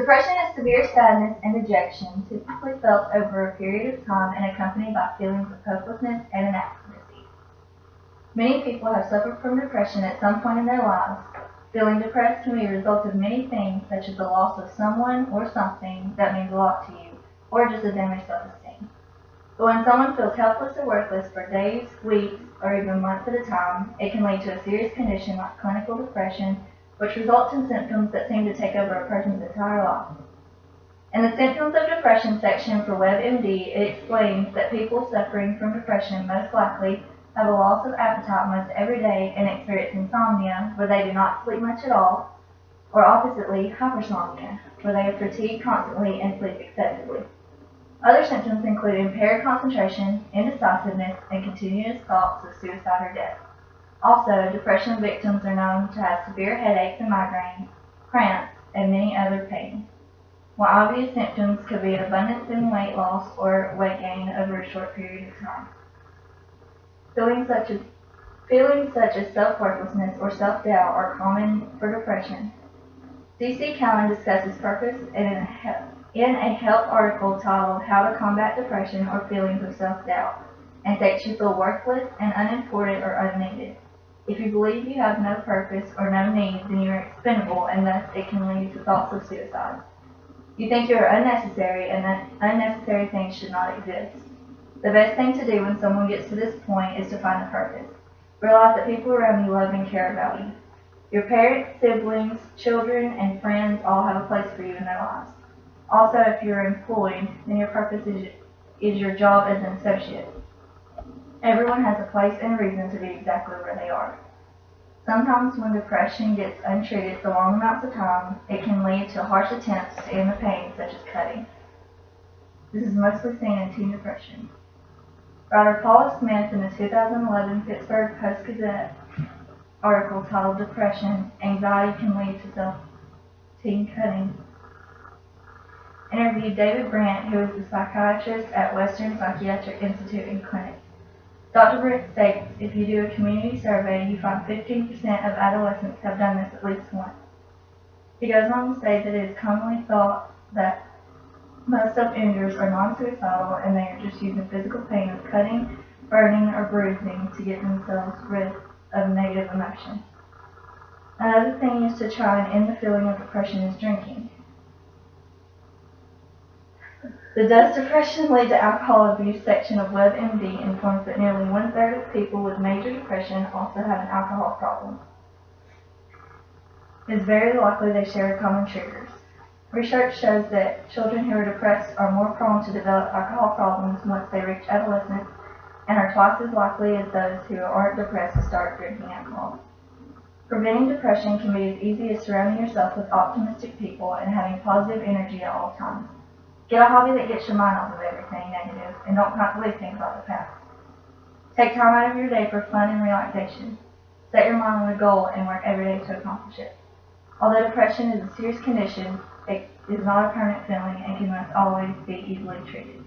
Depression is severe sadness and dejection, typically felt over a period of time and accompanied by feelings of hopelessness and inadequacy. Many people have suffered from depression at some point in their lives. Feeling depressed can be a result of many things, such as the loss of someone or something that means a lot to you, or just a damaged self-esteem. But when someone feels helpless or worthless for days, weeks, or even months at a time, it can lead to a serious condition like clinical depression, which results in symptoms that seem to take over a person's entire life. In the Symptoms of Depression section for WebMD, it explains that people suffering from depression most likely have a loss of appetite most every day and experience insomnia, where they do not sleep much at all, or oppositely, hypersomnia, where they are fatigued constantly and sleep excessively. Other symptoms include impaired concentration, indecisiveness, and continuous thoughts of suicide or death. Also, depression victims are known to have severe headaches and migraines, cramps, and many other pains. While obvious symptoms could be an abundance in weight loss or weight gain over a short period of time. Feelings such as self-worthlessness or self-doubt are common for depression. C.C. Cowan discusses purpose in a health article titled How to Combat Depression or Feelings of Self-Doubt, and states you feel worthless and unimportant or unneeded. If you believe you have no purpose or no need, then you are expendable, and thus it can lead to thoughts of suicide. You think you are unnecessary and that unnecessary things should not exist. The best thing to do when someone gets to this point is to find a purpose. Realize that people around you love and care about you. Your parents, siblings, children, and friends all have a place for you in their lives. Also, if you're employed, then your purpose is your job as an associate. Everyone has a place and a reason to be exactly where they are. Sometimes when depression gets untreated for long amounts of time, it can lead to harsh attempts to end the pain, such as cutting. This is mostly seen in teen depression. Writer Paula Smith in the 2011 Pittsburgh Post-Gazette article titled Depression, Anxiety Can Lead to Self-Teen Cutting, interviewed David Brandt, who is a psychiatrist at Western Psychiatric Institute and Clinic. Dr. Brandt states, if you do a community survey, you find 15% of adolescents have done this at least once. He goes on to say that it is commonly thought that most self-injures are non-suicidal and they are just using physical pain of cutting, burning, or bruising to get themselves rid of negative emotions. Another thing used to try and end the feeling of depression is drinking. The Does Depression Lead to Alcohol Abuse section of WebMD informs that nearly 1/3 of people with major depression also have an alcohol problem. It is very likely they share common triggers. Research shows that children who are depressed are more prone to develop alcohol problems once they reach adolescence and are twice as likely as those who aren't depressed to start drinking alcohol. Preventing depression can be as easy as surrounding yourself with optimistic people and having positive energy at all times. Get a hobby that gets your mind off of everything negative and don't constantly think about the past. Take time out of your day for fun and relaxation. Set your mind on a goal and work every day to accomplish it. Although depression is a serious condition, it is not a permanent feeling and can almost always be easily treated.